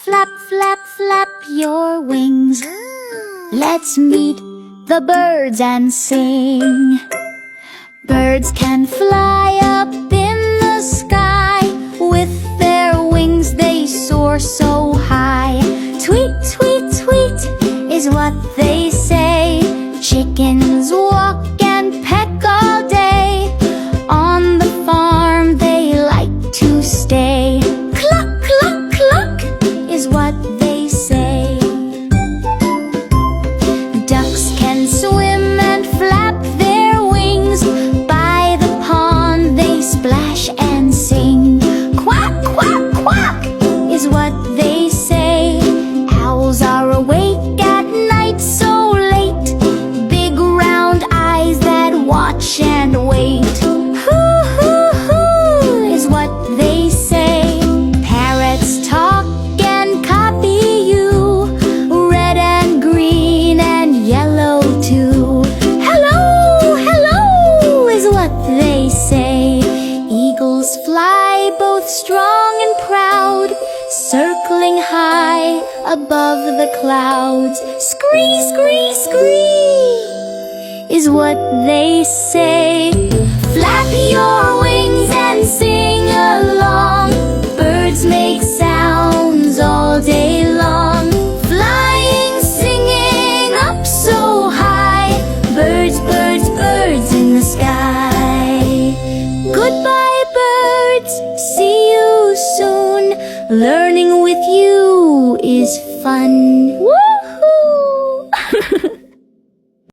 flap, flap, flap your wings. Let's meet the birds and sing. Birds can fly up in the sky. With their wings they soar so high. Tweet, tweet, tweet is what they say. Chickens walk and peck all day. On the farm they like to stay. Cluck, cluck, cluck is what they say. Ducks can swim and flap their wings. By the pond they splash and sing. Quack, quack, quack is what they say. Owls are awake at night so late. Big round eyes that watch and wait. Hoo, hoo, hoo is what they say. Parrots talk and copy you. Red and green and yellow too. Hello, hello is what they say. Eagles fly both strong and proud, circling high above the clouds. Scree, scree, scree is what they say. Flap your wings and sing along. Birds make sounds all day long. Flying, singing up so high. Birds, birds, birds in the sky. Goodbye, birds, see you soon. Learning with you is fun.